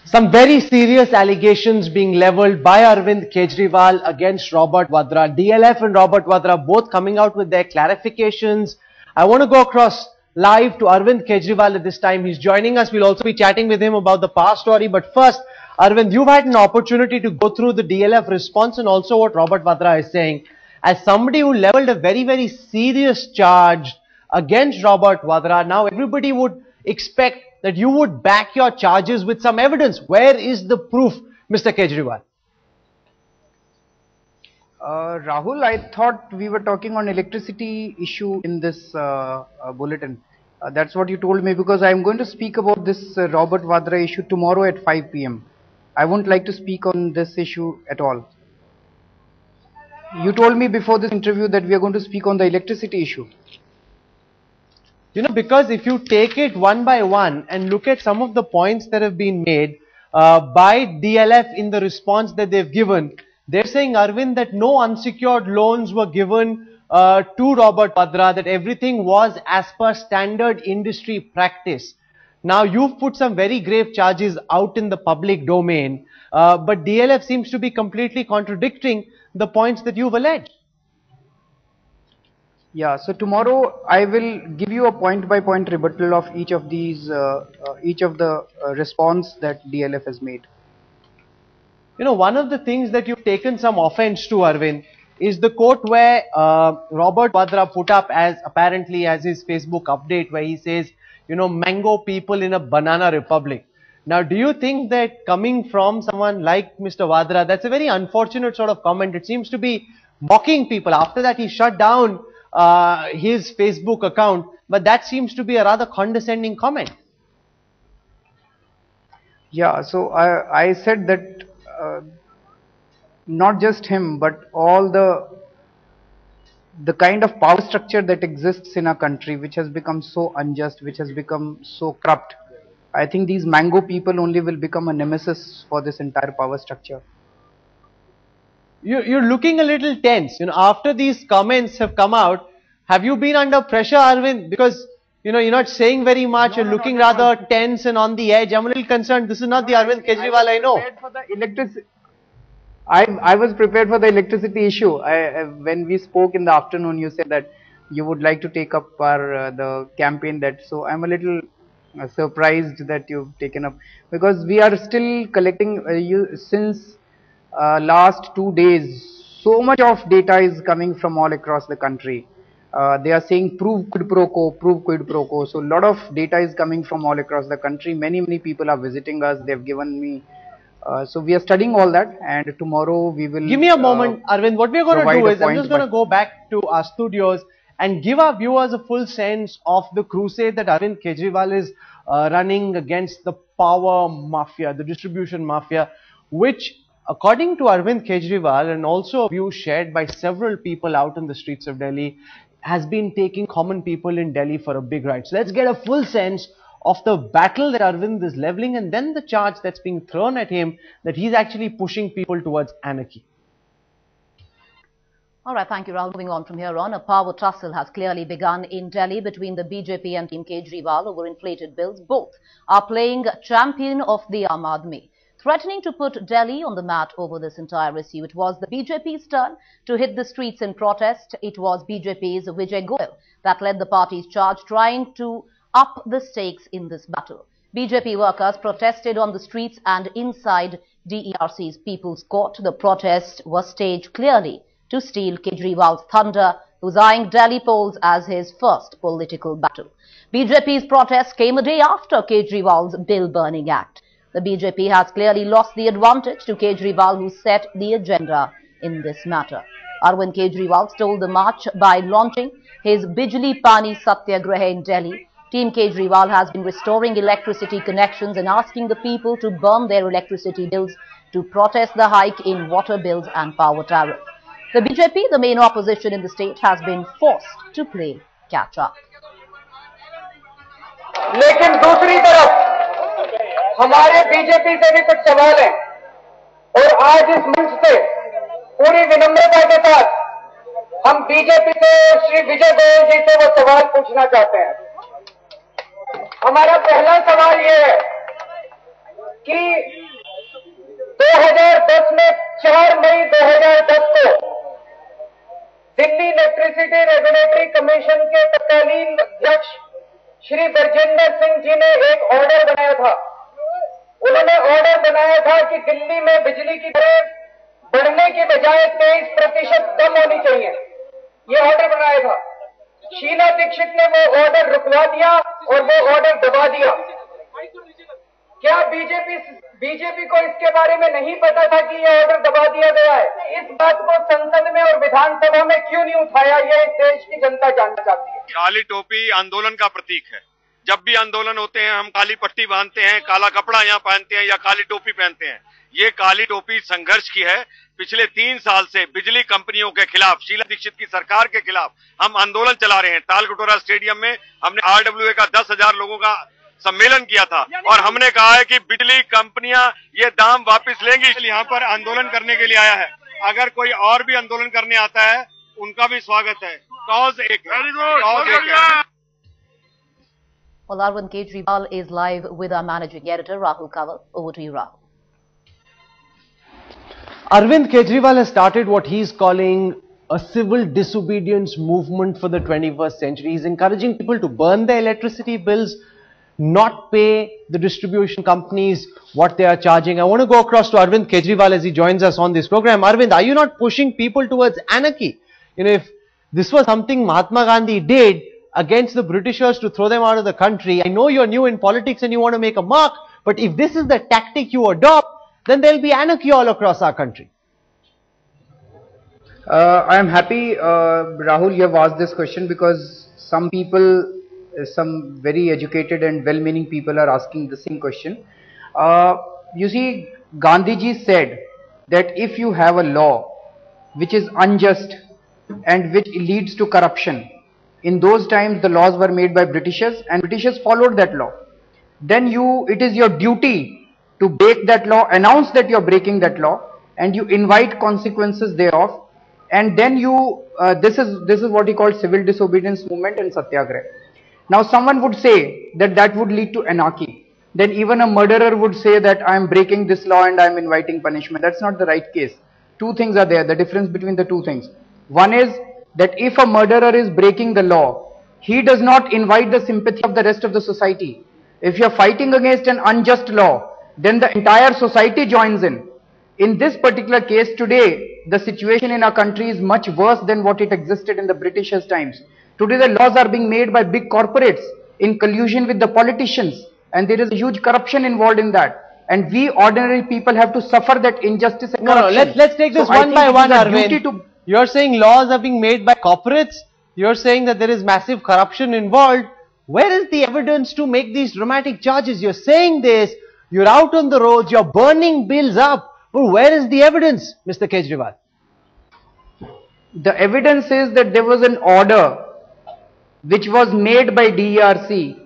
Some very serious allegations being leveled by Arvind Kejriwal against Robert Vadra. DLF and Robert Vadra both coming out with their clarifications. I want to go across live to Arvind Kejriwal at this time. He's joining us. We'll also be chatting with him about the past story. But first, Arvind, you've had an opportunity to go through the DLF response and also what Robert Vadra is saying. As somebody who leveled a very, very serious charge against Robert Vadra, now everybody would expect that you would back your charges with some evidence. Where is the proof, Mr. Kejriwal? Rahul, I thought we were talking on electricity issue in this bulletin. That's what you told me, because I'm going to speak about this Robert Vadra issue tomorrow at 5 p.m. I wouldn't like to speak on this issue at all. You told me before this interview that we are going to speak on the electricity issue. You know, because if you take it one by one and look at some of the points that have been made by DLF in the response that they've given, they're saying, Arvind, that no unsecured loans were given to Robert Vadra, that everything was as per standard industry practice. Now, you've put some very grave charges out in the public domain, but DLF seems to be completely contradicting the points that you've alleged. Yeah, so tomorrow I will give you a point-by-point rebuttal of each of these, response that DLF has made. You know, one of the things that you've taken some offense to, Arvind, is the quote where Robert Vadra put up as apparently as his Facebook update, where he says, you know, mango people in a banana republic. Now, do you think that coming from someone like Mr. Vadra, that's a very unfortunate sort of comment? It seems to be mocking people. After that, he shut down his Facebook account, but that seems to be a rather condescending comment. Yeah, so I said that not just him, but all the kind of power structure that exists in our country, which has become so unjust, which has become so corrupt. I think these mango people only will become a nemesis for this entire power structure. You're looking a little tense. You know, after these comments have come out, have you been under pressure, Arvind? Because, you know, you're not saying very much. You're looking rather tense and on the edge. I'm a little concerned. This is not the Arvind Kejriwal I know. I was prepared for the electricity issue. When we spoke in the afternoon, you said that you would like to take up the campaign. So I'm a little surprised that you've taken up, because we are still collecting since last 2 days. So much of data is coming from all across the country. They are saying prove quid pro quo, prove quid pro quo. So a lot of data is coming from all across the country. Many people are visiting us. They've given me. So we are studying all that, and tomorrow we will. Give me a moment, Arvind. What we are going to do is, I'm just going to go back to our studios and give our viewers a full sense of the crusade that Arvind Kejriwal is running against the power mafia, the distribution mafia, which, according to Arvind Kejriwal, and also a view shared by several people out in the streets of Delhi, has been taking common people in Delhi for a big ride. So let's get a full sense of the battle that Arvind is leveling, and then the charge that's being thrown at him that he's actually pushing people towards anarchy. All right, thank you, Rahul. Moving on from here on, a power tussle has clearly begun in Delhi between the BJP and Team Kejriwal over inflated bills. Both are playing champion of the Aam Aadmi, threatening to put Delhi on the mat over this entire issue. It was the BJP's turn to hit the streets in protest. It was BJP's Vijay Goyal that led the party's charge, trying to up the stakes in this battle. BJP workers protested on the streets and inside DERC's People's Court. The protest was staged clearly to steal Kejriwal's thunder, who's eyeing Delhi polls as his first political battle. BJP's protest came a day after Kejriwal's bill-burning act. The BJP has clearly lost the advantage to Kejriwal, who set the agenda in this matter. Arvind Kejriwal stole the march by launching his Bijli Pani Satyagraha in Delhi. Team Kejriwal has been restoring electricity connections and asking the people to burn their electricity bills to protest the hike in water bills and power tariff. The BJP, the main opposition in the state, has been forced to play catch up. लेकिन दूसरी तरफ हमारे BJP से भी कुछ सवाल हैं, और आज इस मंच से पूरी विनम्रता के साथ हम बीजेपी से श्री विजय गोयल जी से वो सवाल पूछना चाहते हैं। हमारा पहला सवाल ये है कि 2010 में 4 मई 2010 को दिल्ली इलेक्ट्रिसिटी रेगुलेटरी कमीशन के तत्कालीन अध्यक्ष श्री ब्रजेंद्र सिंह जी ने एक ऑर्डर बनाया था। उन्होंने ऑर्डर बनाया था कि दिल्ली में बिजली की दरें बढ़ने की बजाय 23% कम होनी चाहिए। ये ऑर्डर बनाया था। शीला दीक्षित ने वो ऑर्डर रुकवा दिया और वो ऑर्डर दबा दिया। क्या बीजेपी को इसके बारे में नहीं पता था कि ये ऑर्डर दबा दिया गया है? इस बात को संसद में और विधानसभा में क्यों नहीं उठाया, ये इस देश की जनता जानना चाहती है। काली टोपी आंदोलन का प्रतीक है। जब भी आंदोलन होते हैं हम काली पट्टी बांधते हैं, काला कपड़ा यहाँ पहनते हैं या काली टोपी पहनते हैं। ये काली टोपी संघर्ष की है। पिछले 3 साल से बिजली कंपनियों के खिलाफ, शीला दीक्षित की सरकार के खिलाफ हम आंदोलन चला रहे हैं। तालकटोरा स्टेडियम में हमने RWA का 10,000 लोगों का सम्मेलन किया था और हमने कहा है कि बिजली कंपनियां ये दाम वापस लेंगी। यहाँ पर आंदोलन करने के लिए आया है। अगर कोई और भी आंदोलन करने आता है उनका भी स्वागत है। कॉज एक है। Well, Arvind Kejriwal is live with our managing editor, Rahul Kanwal. Over to you, Rahul. Arvind Kejriwal has started what he is calling a civil disobedience movement for the 21st century. He is encouraging people to burn their electricity bills, not pay the distribution companies what they are charging. I want to go across to Arvind Kejriwal as he joins us on this program. Arvind, are you not pushing people towards anarchy? You know, if this was something Mahatma Gandhi did against the Britishers to throw them out of the country, I know you're new in politics and you want to make a mark, but if this is the tactic you adopt, then there'll be anarchy all across our country. I am happy, Rahul, you have asked this question because some people, some very educated and well-meaning people are asking the same question. You see, Gandhiji said that if you have a law which is unjust and which leads to corruption, in those times the laws were made by Britishers and Britishers followed that law. Then it is your duty to break that law, announce that you are breaking that law, and you invite consequences thereof. And then this is what he called civil disobedience movement and satyagraha. Now someone would say that would lead to anarchy. Then even a murderer would say that I am breaking this law and I am inviting punishment. That's not the right case. Two things are there, the difference between the two things. One is that if a murderer is breaking the law, he does not invite the sympathy of the rest of the society. If you are fighting against an unjust law, then the entire society joins in. In this particular case today, the situation in our country is much worse than what it existed in the Britishers' times. Today the laws are being made by big corporates in collusion with the politicians, and there is a huge corruption involved in that. And we ordinary people have to suffer that injustice and corruption. No, let's take this one by one, Arvind. You're saying laws are being made by corporates. You're saying that there is massive corruption involved. Where is the evidence to make these dramatic charges? You're saying this, you're out on the roads, you're burning bills up. But where is the evidence, Mr. Kejriwal? The evidence is that there was an order which was made by DERC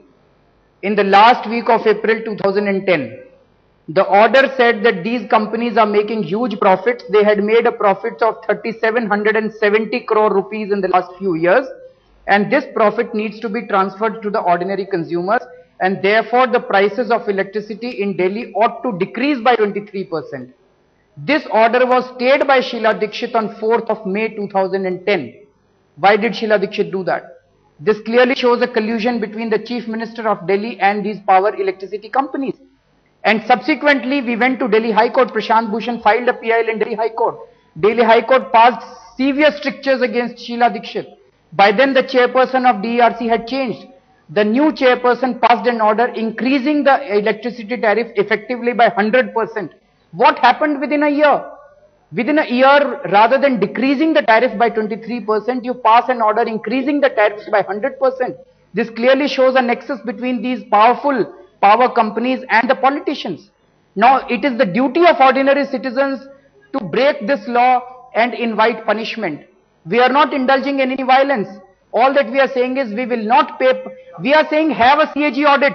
in the last week of April 2010. The order said that these companies are making huge profits. They had made a profit of 3,770 crore rupees in the last few years, and this profit needs to be transferred to the ordinary consumers, and therefore the prices of electricity in Delhi ought to decrease by 23%. This order was stayed by Sheila Dikshit on 4th of May 2010. Why did Sheila Dikshit do that? This clearly shows a collusion between the Chief Minister of Delhi and these power electricity companies. And subsequently, we went to Delhi High Court. Prashant Bhushan filed a PIL in Delhi High Court. Delhi High Court passed severe strictures against Sheila Dikshit. By then, the chairperson of DERC had changed. The new chairperson passed an order increasing the electricity tariff effectively by 100%. What happened within a year? Within a year, rather than decreasing the tariff by 23%, you pass an order increasing the tariffs by 100%. This clearly shows a nexus between these powerful power companies and the politicians. Now, it is the duty of ordinary citizens to break this law and invite punishment. We are not indulging in any violence. All that we are saying is we will not pay. We are saying have a CAG audit.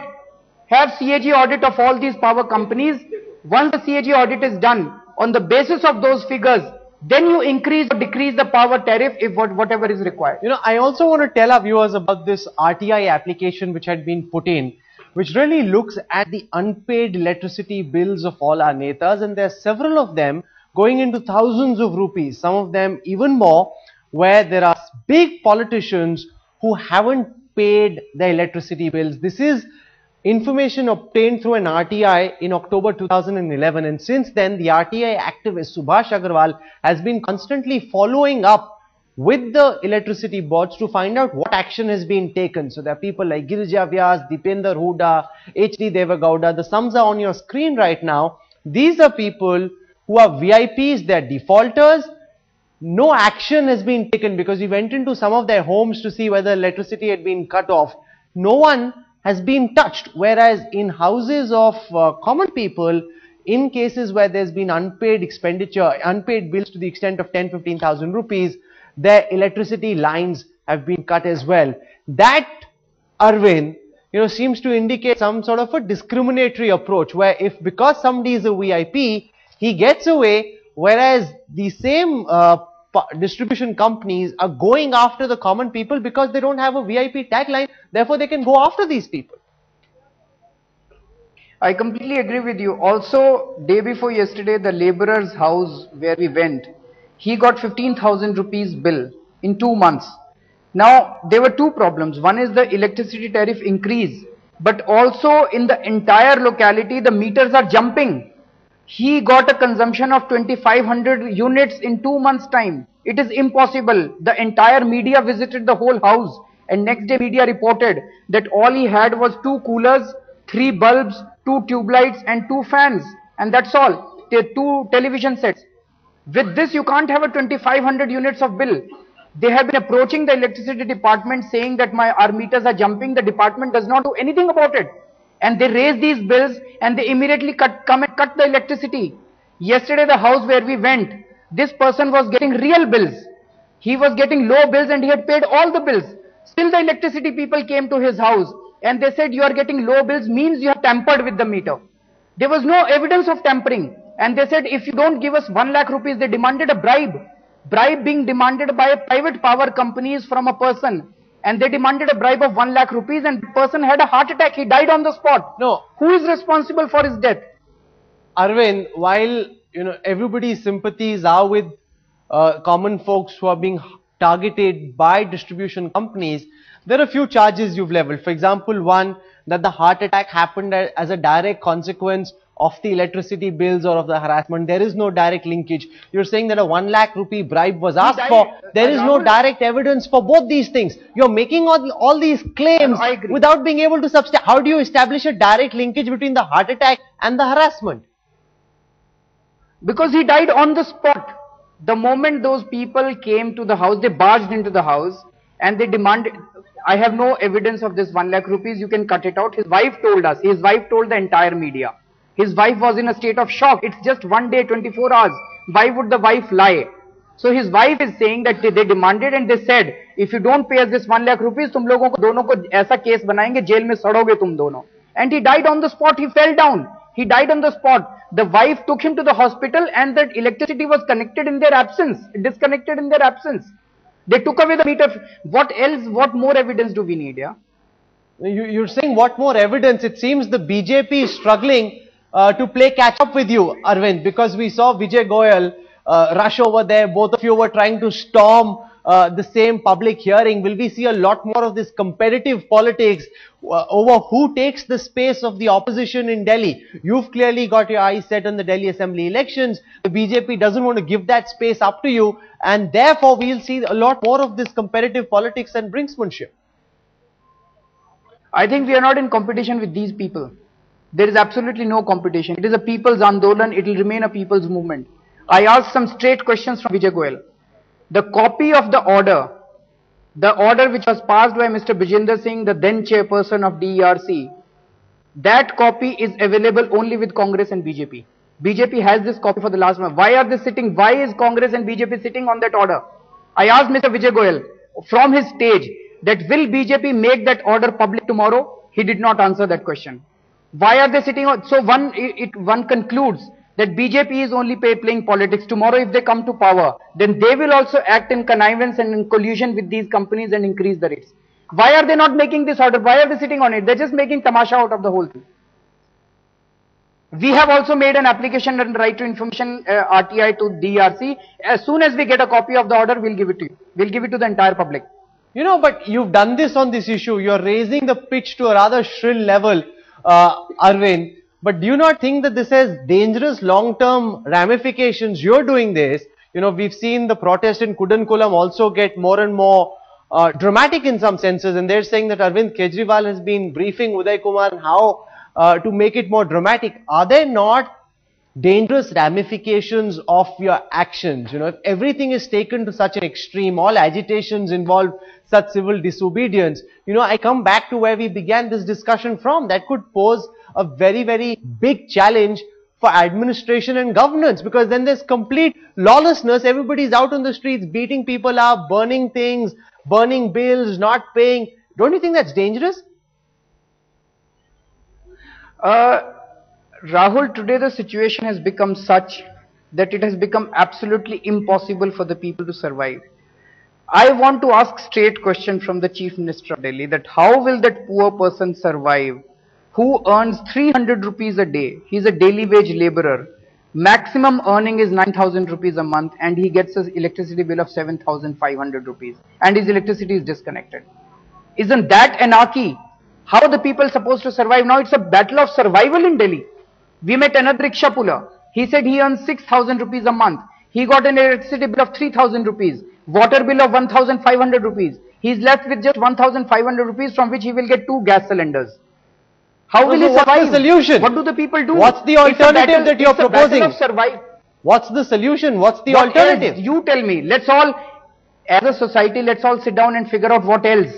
Have CAG audit of all these power companies. Once the CAG audit is done, on the basis of those figures, then you increase or decrease the power tariff if whatever is required. You know, I also want to tell our viewers about this RTI application which had been put in. which really looks at the unpaid electricity bills of all our netas, and there are several of them going into thousands of rupees, some of them even more, where there are big politicians who haven't paid their electricity bills. This is information obtained through an RTI in October 2011, and since then the RTI activist Subhash Agarwal has been constantly following up with the electricity boards to find out what action has been taken. So there are people like Girija Vyas, Dipender Huda, H.D. Devagowda. The sums are on your screen right now. These are people who are VIPs, they are defaulters. No action has been taken because we went into some of their homes to see whether electricity had been cut off. No one has been touched, whereas in houses of common people, in cases where there's been unpaid expenditure, unpaid bills to the extent of 10-15,000 rupees, their electricity lines have been cut as well. That, Arvind, seems to indicate some sort of a discriminatory approach where if because somebody is a VIP, he gets away, whereas the same distribution companies are going after the common people because they don't have a VIP tagline, therefore they can go after these people. I completely agree with you. Also, day before yesterday, the laborer's house where we went, he got 15,000 rupees bill in 2 months. Now, there were two problems. One is the electricity tariff increase, but also in the entire locality, the meters are jumping. He got a consumption of 2,500 units in 2 months' time. It is impossible. The entire media visited the whole house, and next day media reported that all he had was 2 coolers, 3 bulbs, 2 tube lights and 2 fans, and that's all. 2 television sets. With this, you can't have a 2,500 units of bill. They have been approaching the electricity department saying that our meters are jumping. The department does not do anything about it. And they raise these bills and they immediately come and cut the electricity. Yesterday, the house where we went, this person was getting real bills. He was getting low bills and he had paid all the bills. Still, the electricity people came to his house and they said, you are getting low bills means you have tampered with the meter. There was no evidence of tampering. And they said, if you don't give us 1 lakh rupees, they demanded a bribe. Bribe being demanded by private power companies from a person. And they demanded a bribe of 1 lakh rupees and the person had a heart attack. He died on the spot. No. Who is responsible for his death? Arvind, while everybody's sympathies are with common folks who are being targeted by distribution companies, there are a few charges you've leveled. For example, one, that the heart attack happened as a direct consequence of the electricity bills or of the harassment. There is no direct linkage. You're saying that a 1 lakh rupee bribe was asked for. There is no direct evidence for both these things. You're making all these claims without being able to substantiate. How do you establish a direct linkage between the heart attack and the harassment? Because he died on the spot. The moment those people came to the house, they barged into the house and they demanded, I have no evidence of this 1 lakh rupees, you can cut it out. His wife told us, his wife told the entire media. His wife was in a state of shock. It's just 1 day, 24 hours. Why would the wife lie? So his wife is saying that they demanded and they said, if you don't pay us this 1 lakh rupees, tum logon ko dono ko aisa case banayenge, jail mein sadoge tum dono. And he died on the spot. He fell down. He died on the spot. The wife took him to the hospital and that electricity was connected in their absence, disconnected in their absence. They took away the meter. What else, what more evidence do we need? Yeah? You're saying what more evidence? It seems the BJP is struggling to play catch up with you, Arvind, because we saw Vijay Goyal rush over there. Both of you were trying to storm the same public hearing. Will we see a lot more of this competitive politics over who takes the space of the opposition in Delhi? You've clearly got your eyes set on the Delhi Assembly elections. The BJP doesn't want to give that space up to you, and therefore we'll see a lot more of this competitive politics and brinksmanship. I think we are not in competition with these people. There is absolutely no competition. It is a people's andolan. It will remain a people's movement. I asked some straight questions from Vijay Goyal. The copy of the order which was passed by Mr. Bijender Singh, the then chairperson of DERC, that copy is available only with Congress and BJP. BJP has this copy for the last month. Why are they sitting? Why is Congress and BJP sitting on that order? I asked Mr. Vijay Goyal from his stage that will BJP make that order public tomorrow? He did not answer that question. Why are they sitting on? So one concludes that BJP is only playing politics. Tomorrow if they come to power, then they will also act in connivance and in collusion with these companies and increase the rates. Why are they not making this order? Why are they sitting on it? They're just making tamasha out of the whole thing. We have also made an application and right to information RTI to DRC. As soon as we get a copy of the order, we'll give it to you. We'll give it to the entire public. You know, but you've done this on this issue. You're raising the pitch to a rather shrill level, Arvind. But do you not think that this has dangerous long-term ramifications? You're doing this. You know, we've seen the protest in Kudankulam also get more and more dramatic in some senses. And they're saying that Arvind Kejriwal has been briefing Uday Kumar on how to make it more dramatic. Are there not dangerous ramifications of your actions? You know, if everything is taken to such an extreme, all agitations involve such civil disobedience, you know, I come back to where we began this discussion from. That could pose a very, very big challenge for administration and governance, because then there's complete lawlessness. Everybody's out on the streets, beating people up, burning things, burning bills, not paying. Don't you think that's dangerous? Rahul, today the situation has become such that it has become absolutely impossible for the people to survive. I want to ask straight question from the Chief Minister of Delhi, that how will that poor person survive who earns 300 rupees a day? He's a daily wage laborer. Maximum earning is 9,000 rupees a month, and he gets his electricity bill of 7,500 rupees, and his electricity is disconnected. Isn't that anarchy? How are the people supposed to survive? Now it's a battle of survival in Delhi. We met another rickshaw puller. He said he earns 6,000 rupees a month. He got an electricity bill of 3,000 rupees, water bill of 1,500 rupees. He's left with just 1,500 rupees, from which he will get 2 gas cylinders. How will he survive? What's the solution? What do the people do? What's the alternative that you're proposing? It's a battle of survive. What's the solution? What's the What alternative? else? You tell me. Let's all, as a society, let's all sit down and figure out what else.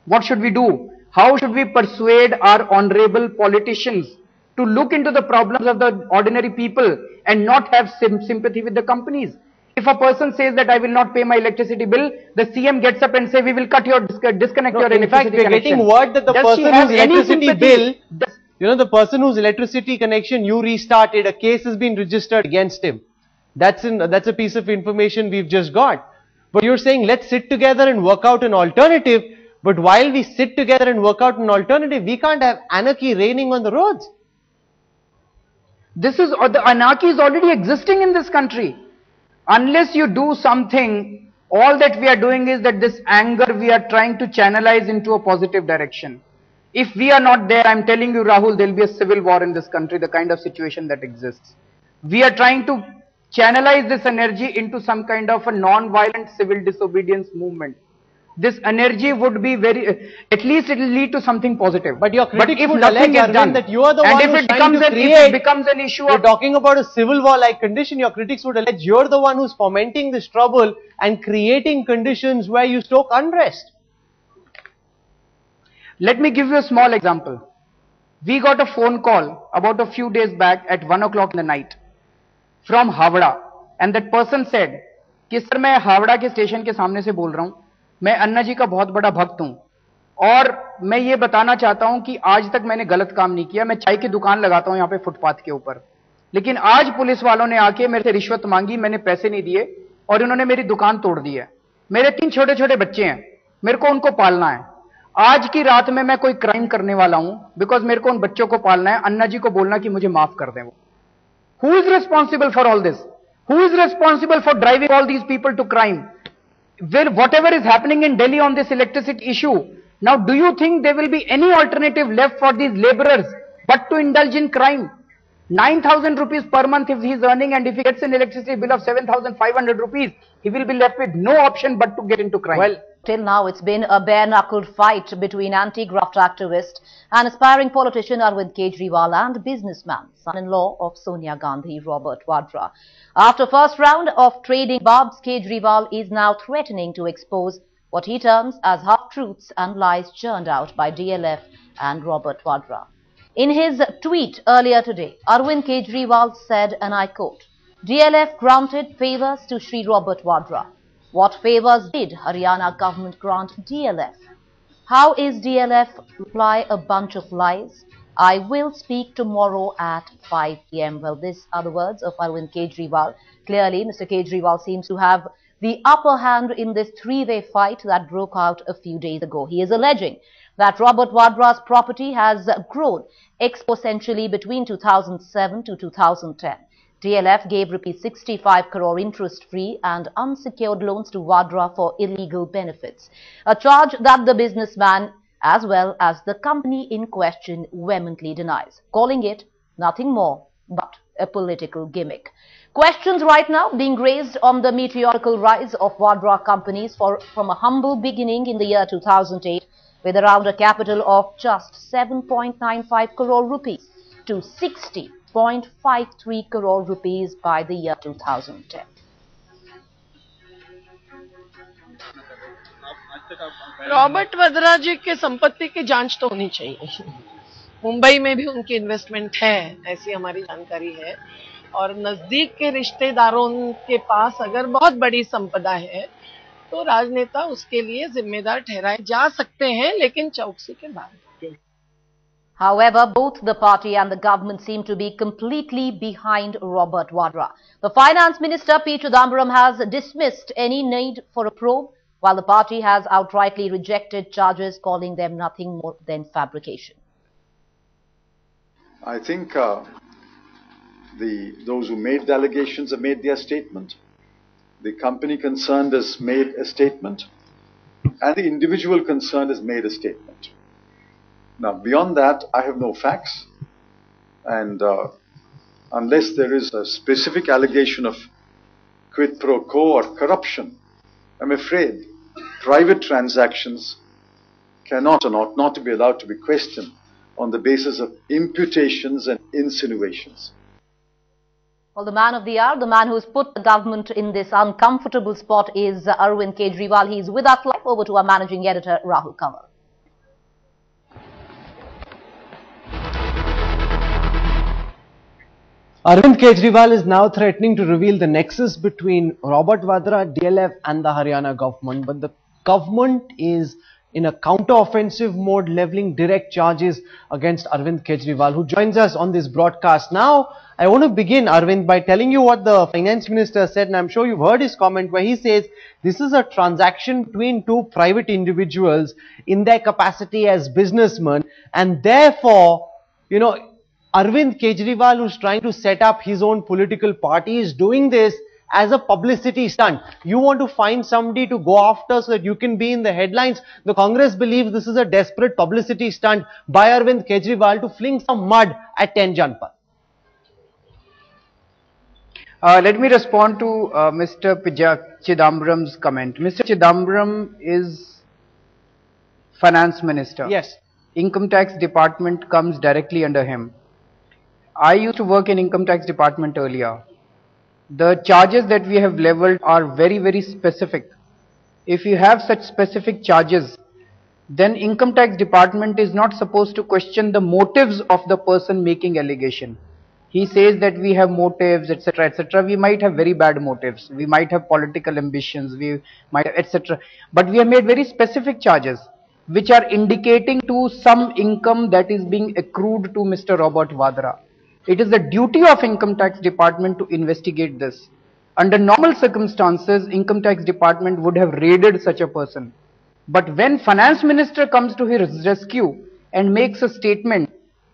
What should we do? How should we persuade our honorable politicians to look into the problems of the ordinary people and not have sympathy with the companies? If a person says that I will not pay my electricity bill, the CM gets up and say we will cut your disconnect your electricity connection. In fact, we're getting word that the person whose electricity bill, you know, the person whose electricity connection you restarted, a case has been registered against him. That's a piece of information we've just got. But you're saying let's sit together and work out an alternative. But while we sit together and work out an alternative, we can't have anarchy reigning on the roads. This is, the anarchy is already existing in this country. Unless you do something, all that we are doing is that this anger we are trying to channelize into a positive direction. If we are not there, I'm telling you, Rahul, there will be a civil war in this country, the kind of situation that exists. We are trying to channelize this energy into some kind of a non-violent civil disobedience movement. This energy would be very, at least it will lead to something positive. But your critics if would nothing allege, is done, that you are the and one if who's it trying becomes to an, create, if it becomes an issue you're of talking about a civil war like condition, your critics would allege you're the one who's fomenting this trouble and creating conditions where you stoke unrest. Let me give you a small example. We got a phone call about a few days back at 1 o'clock in the night from Vadra, and that person said कि sir मैं हावड़ा के station के सामने से बोल रहा हूं, मैं अन्ना जी का बहुत बड़ा भक्त हूं और मैं ये बताना चाहता हूं कि आज तक मैंने गलत काम नहीं किया। मैं चाय की दुकान लगाता हूं यहां पे फुटपाथ के ऊपर, लेकिन आज पुलिस वालों ने आके मेरे से रिश्वत मांगी, मैंने पैसे नहीं दिए और इन्होंने मेरी दुकान तोड़ दी है। मेरे 3 छोटे छोटे बच्चे हैं, मेरे को उनको पालना है। आज की रात में मैं कोई क्राइम करने वाला हूं बिकॉज मेरे को उन बच्चों को पालना है। अन्ना जी को बोलना कि मुझे माफ कर दें। वो who is responsible for all this? Who is responsible for driving all these people to crime? Whatever is happening in Delhi on this electricity issue, now do you think there will be any alternative left for these laborers but to indulge in crime? 9,000 rupees per month if he is earning, and if he gets an electricity bill of 7,500 rupees, he will be left with no option but to get into crime. Well, till now it's been a bare-knuckled fight between anti-graft activist and aspiring politician Arvind Kejriwal and businessman, son-in-law of Sonia Gandhi, Robert Vadra. After first round of trading barbs, Kejriwal is now threatening to expose what he terms as half-truths and lies churned out by DLF and Robert Vadra. In his tweet earlier today, Arvind Kejriwal said, and I quote, DLF granted favours to Shri Robert Vadra. What favours did Haryana government grant DLF? How is DLF reply a bunch of lies? I will speak tomorrow at 5 p.m. Well, these are the words of Arvind Kejriwal. Clearly, Mr. Kejriwal seems to have the upper hand in this three-way fight that broke out a few days ago. He is alleging that Robert Vadra's property has grown exponentially between 2007 to 2010. DLF gave rupees 65 crore interest-free and unsecured loans to Vadra for illegal benefits, a charge that the businessman as well as the company in question vehemently denies, calling it nothing more but a political gimmick. Questions right now being raised on the meteorical rise of Vadra companies from a humble beginning in the year 2008 with around a capital of just 7.95 crore rupees to 60.53 crore rupees by the year 2010. Robert Vadra ji के संपत्ति की जांच तो होनी चाहिए। मुंबई में भी उनकी इन्वेस्टमेंट है, ऐसी हमारी जानकारी है, और नजदीक के रिश्तेदारों के पास अगर बहुत बड़ी संपदा है तो राजनेता उसके लिए जिम्मेदार ठहराए जा सकते हैं, लेकिन चौकसी के बाद। However, both the party and the government seem to be completely behind Robert Vadra. The Finance Minister P. Chidambaram has dismissed any need for a probe, while the party has outrightly rejected charges, calling them nothing more than fabrication. I think those who made the allegations have made their statement. The company concerned has made a statement, and the individual concerned has made a statement. Now, beyond that, I have no facts, and unless there is a specific allegation of quid pro quo or corruption, I'm afraid private transactions cannot and ought not to be allowed to be questioned on the basis of imputations and insinuations. Well, the man of the hour, the man who's put the government in this uncomfortable spot is Arvind Kejriwal. He's with us live. Over to our managing editor, Rahul Kanwal. Arvind Kejriwal is now threatening to reveal the nexus between Robert Vadra, DLF and the Haryana government. But the government is in a counter-offensive mode, levelling direct charges against Arvind Kejriwal, who joins us on this broadcast. Now, I want to begin, Arvind, by telling you what the Finance Minister said, and I'm sure you've heard his comment where he says this is a transaction between two private individuals in their capacity as businessmen, and therefore, you know, Arvind Kejriwal, who's trying to set up his own political party, is doing this as a publicity stunt. You want to find somebody to go after so that you can be in the headlines. The Congress believes this is a desperate publicity stunt by Arvind Kejriwal to fling some mud at 10 Janpath. Let me respond to Mr. Chidambaram's comment. Mr. Chidambaram is Finance Minister. Yes. Income Tax Department comes directly under him. I used to work in Income Tax Department earlier. The charges that we have leveled are very, very specific. If you have such specific charges, then Income Tax Department is not supposed to question the motives of the person making allegation. He says that we have motives, etc., etc. We might have very bad motives. We might have political ambitions. We might, etc. But we have made very specific charges, which are indicating to some income that is being accrued to Mr. Robert Vadra. It is the duty of Income Tax Department to investigate this. Under normal circumstances, Income Tax Department would have raided such a person. But when Finance Minister comes to his rescue and makes a statement,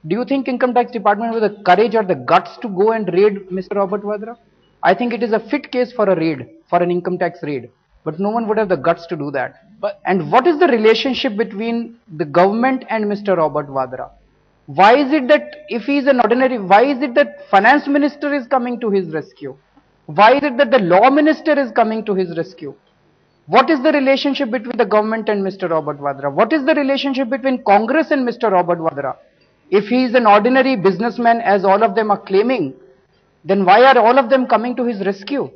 do you think Income Tax Department has the courage or the guts to go and raid Mr. Robert Vadra? I think it is a fit case for a raid, for an income tax raid. But no one would have the guts to do that. And what is the relationship between the government and Mr. Robert Vadra? Why is it that if he is an ordinary, why is it that Finance Minister is coming to his rescue? Why is it that the Law Minister is coming to his rescue? What is the relationship between the government and Mr. Robert Vadra? What is the relationship between Congress and Mr. Robert Vadra? If he is an ordinary businessman, as all of them are claiming, then why are all of them coming to his rescue?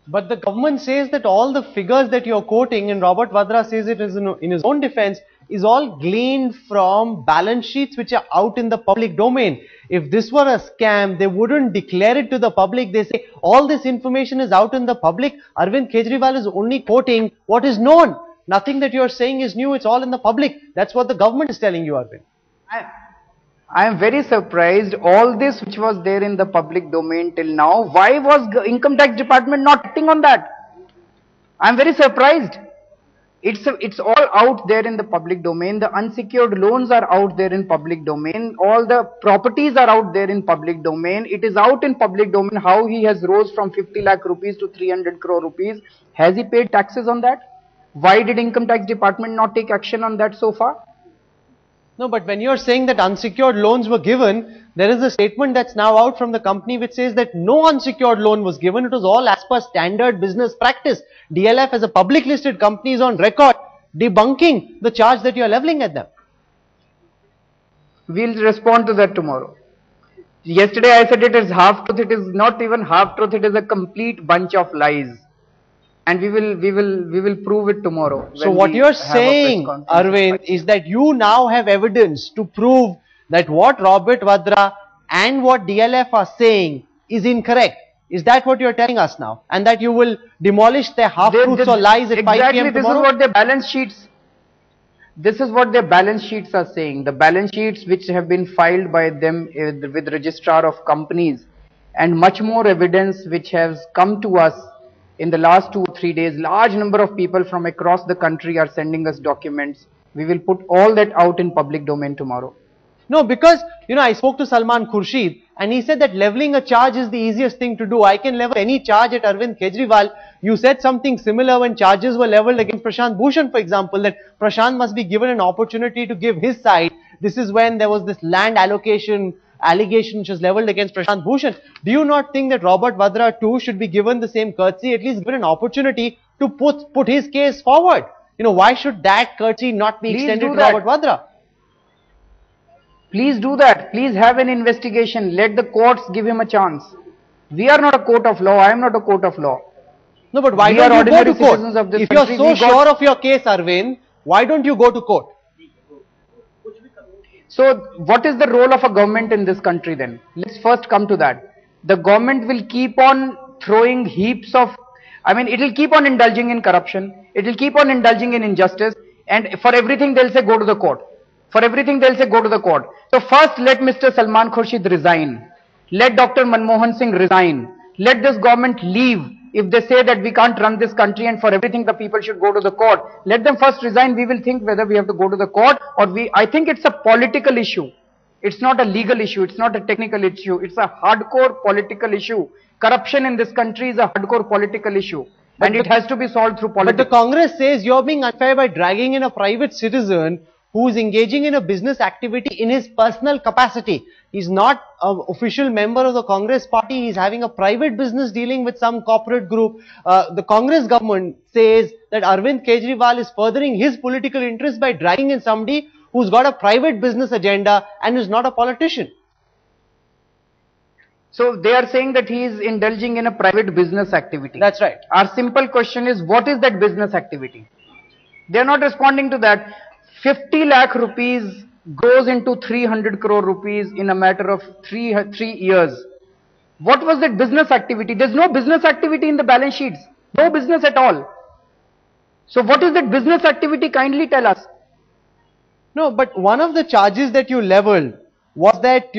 But the government says that all the figures that you're quoting, and Robert Vadra says it is in his own defense, is all gleaned from balance sheets which are out in the public domain. If this were a scam, they wouldn't declare it to the public. They say all this information is out in the public. Arvind Kejriwal is only quoting what is known. Nothing that you're saying is new. It's all in the public. That's what the government is telling you, Arvind. I am very surprised. All this which was there in the public domain till now, why was Income Tax Department not acting on that? I'm very surprised. It's all out there in the public domain. The unsecured loans are out there in public domain. All the properties are out there in public domain. It is out in public domain how he has rose from 50 lakh rupees to 300 crore rupees. Has he paid taxes on that? Why did Income Tax Department not take action on that so far? No, but when you're saying that unsecured loans were given, there is a statement that's now out from the company which says that no unsecured loan was given. It was all as per standard business practice. DLF as a public listed company is on record debunking the charge that you're leveling at them. We'll respond to that tomorrow. Yesterday I said it is half truth. It is not even half truth. It is a complete bunch of lies. And we will prove it tomorrow. So what you're saying, Arvind, is that you now have evidence to prove that what Robert Vadra and what DLF are saying is incorrect. Is that what you're telling us now? And that you will demolish their half-truths or lies at 5 p.m. tomorrow? Exactly, this is what their balance sheets. This is what their balance sheets are saying. The balance sheets which have been filed by them with registrar of companies, and much more evidence which has come to us in the last 2 or 3 days. Large number of people from across the country are sending us documents. We will put all that out in public domain tomorrow. No, because, I spoke to Salman Khurshid and he said that leveling a charge is the easiest thing to do. I can level any charge at Arvind Kejriwal. You said something similar when charges were leveled against Prashant Bhushan, for example, that Prashant must be given an opportunity to give his side. This is when there was this land allocation allegation which was leveled against Prashant Bhushan. Do you not think that Robert Vadra too should be given the same courtesy, at least given an opportunity to put his case forward? Why should that courtesy not be extended to Robert Vadra? Please do that. Please have an investigation. Let the courts give him a chance. We are not a court of law. I am not a court of law. No, but why don't you go to court? If you are so sure of your case, Arvind, why don't you go to court? So, what is the role of a government in this country then? Let's first come to that. The government will keep on throwing heaps of, it will keep on indulging in corruption. It will keep on indulging in injustice. And for everything they'll say go to the court. For everything they'll say go to the court. So first let Mr. Salman Khurshid resign. Let Dr. Manmohan Singh resign. Let this government leave. If they say that we can't run this country and for everything the people should go to the court, let them first resign. We will think whether we have to go to the court or I think it's a political issue. It's not a legal issue. It's not a technical issue. It's a hardcore political issue. Corruption in this country is a hardcore political issue. And it has to be solved through politics. But the Congress says you're being unfair by dragging in a private citizen who is engaging in a business activity in his personal capacity. He's not an official member of the Congress party. He's having a private business dealing with some corporate group. The Congress government says that Arvind Kejriwal is furthering his political interest by dragging in somebody who's got a private business agenda and is not a politician. So they are saying that he is indulging in a private business activity. That's right. Our simple question is, what is that business activity? They are not responding to that. 50 lakh rupees goes into 300 crore rupees in a matter of three years. What was that business activity? There's no business activity in the balance sheets. No business at all. So what is that business activity? Kindly tell us. No, but one of the charges that you leveled was that,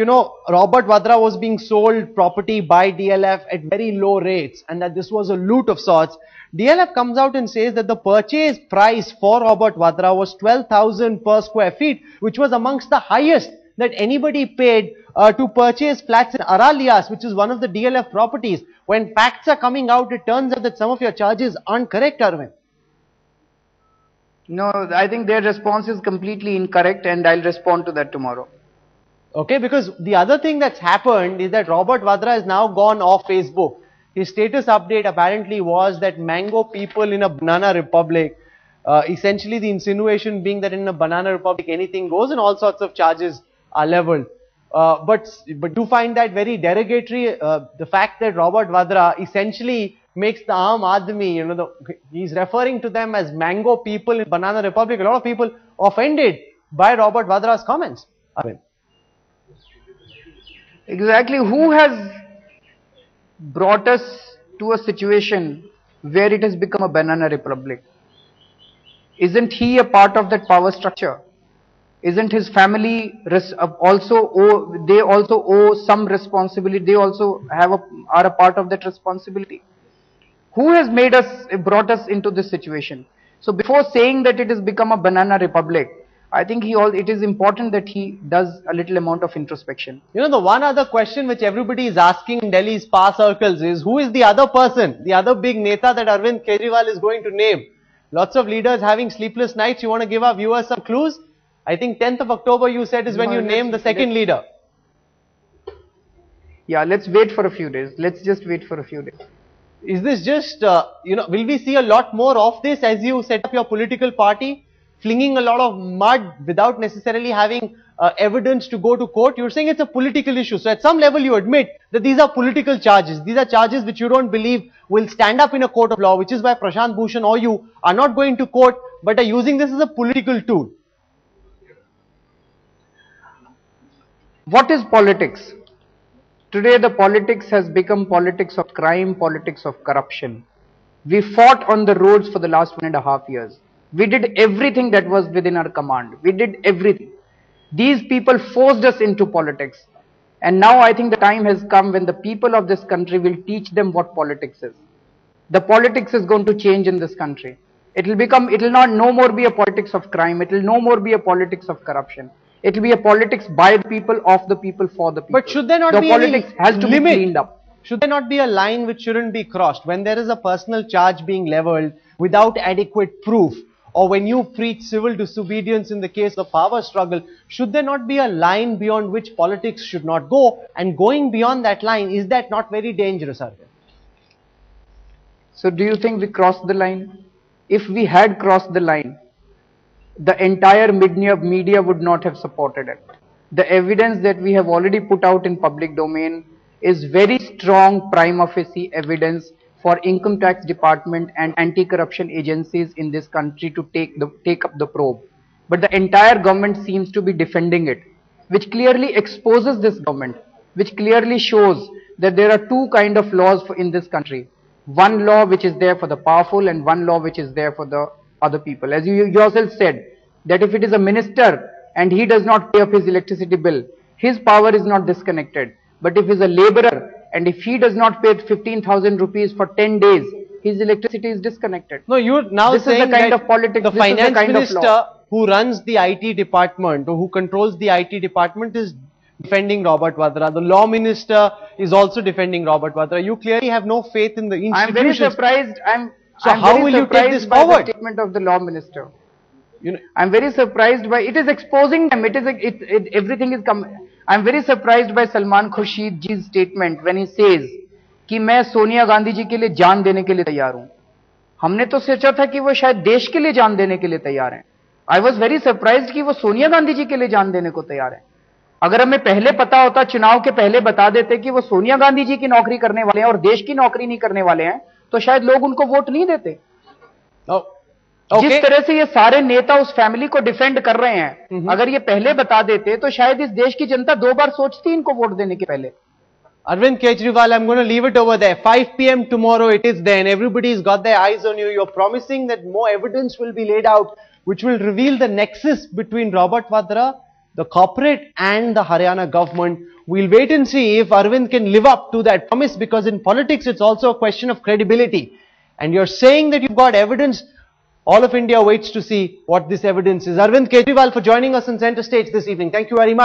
Robert Vadra was being sold property by DLF at very low rates and that this was a loot of sorts. DLF comes out and says that the purchase price for Robert Vadra was 12,000 per square feet, which was amongst the highest that anybody paid to purchase flats in Aralias, which is one of the DLF properties. When facts are coming out, it turns out that some of your charges aren't correct, Arvind. No, I think their response is completely incorrect and I'll respond to that tomorrow. Okay, because the other thing that's happened is that Robert Vadra has now gone off Facebook. His status update apparently was that mango people in a banana republic, essentially the insinuation being that in a banana republic anything goes and all sorts of charges are leveled. But do find that very derogatory, the fact that Robert Vadra essentially makes the Aam Aadmi, he's referring to them as mango people in banana republic. A lot of people offended by Robert Vadra's comments. Arvind. Exactly. Who has brought us to a situation where it has become a banana republic? Isn't he a part of that power structure? Isn't his family also owe some responsibility? They also are a part of that responsibility. Who has brought us into this situation? So before saying that it has become a banana republic, I think it is important that he does a little amount of introspection. You know, the one other question which everybody is asking in Delhi's power circles is, who is the other person, the other big neta that Arvind Kejriwal is going to name? Lots of leaders having sleepless nights. You want to give our viewers some clues? I think 10th of October you said is when you name the second leader. Yeah, let's wait for a few days. Let's just wait for a few days. Is this just, will we see a lot more of this as you set up your political party? Flinging a lot of mud without necessarily having evidence to go to court? You're saying it's a political issue. So at some level you admit that these are political charges. These are charges which you don't believe will stand up in a court of law, which is why Prashant Bhushan or you are not going to court but are using this as a political tool. What is politics? Today the politics has become politics of crime, politics of corruption. We fought on the roads for the last 1.5 years. We did everything that was within our command. We did everything. These people forced us into politics. And now I think the time has come when the people of this country will teach them what politics is. The politics is going to change in this country. It will not no more be a politics of crime. It will no more be a politics of corruption. It will be a politics by the people, of the people, for the people. But should there not be politics has to be cleaned up. Should there not be a line which shouldn't be crossed? When there is a personal charge being leveled without adequate proof, or when you preach civil disobedience in the case of power struggle, should there not be a line beyond which politics should not go? And going beyond that line, is that not very dangerous, Arvind? So do you think we crossed the line? If we had crossed the line, the entire media would not have supported it. The evidence that we have already put out in public domain is very strong prima facie evidence for income tax department and anti-corruption agencies in this country to take up the probe. But the entire government seems to be defending it, which clearly exposes this government, which clearly shows that there are two kind of laws in this country. One law which is there for the powerful and one law which is there for the other people. As you yourself said, that if it is a minister and he does not pay up his electricity bill, his power is not disconnected. But if he is a laborer and if he does not pay 15,000 rupees for 10 days, his electricity is disconnected. No, you're now this saying is the kind that of politics, the finance minister of who runs the IT department or who controls the IT department is defending Robert Vadra. The law minister is also defending Robert Vadra. You clearly have no faith in the institutions. I'm very surprised. How will you take this forward? The statement of the law minister. I'm very surprised by it is exposing them. Everything is coming. I'm very surprised by Salman Khurshid ji's statement when he says कि मैं सोनिया गांधी जी के लिए जान देने के लिए तैयार हूं. हमने तो सोचा था कि वो शायद देश के लिए जान देने के लिए तैयार हैं. I was very surprised कि वो सोनिया गांधी जी के लिए जान देने को तैयार हैं. अगर हमें पहले पता होता, चुनाव के पहले बता देते कि वो सोनिया गांधी जी की नौकरी करने वाले हैं और देश की नौकरी नहीं करने वाले हैं, तो शायद लोग उनको वोट नहीं देते. जिस तरह से ये सारे नेता उस फैमिली को डिफेंड कर रहे हैं, अगर ये पहले बता देते तो शायद इस देश की जनता 2 बार सोचती इनको वोट देने के पहले. Arvind Kejriwal, I'm going to leave it over there. 5 p.m. tomorrow it is there and everybody's got their eyes on you. You're promising that more evidence will be laid out which will reveal the nexus between Robert Vadra, the corporate and the Haryana government. We'll wait and see if Arvind can live up to that promise, because in politics it's also a question of credibility. And you're saying that you've got evidence. All of India waits to see what this evidence is. Arvind Kejriwal for joining us on Center Stage this evening. Thank you very much.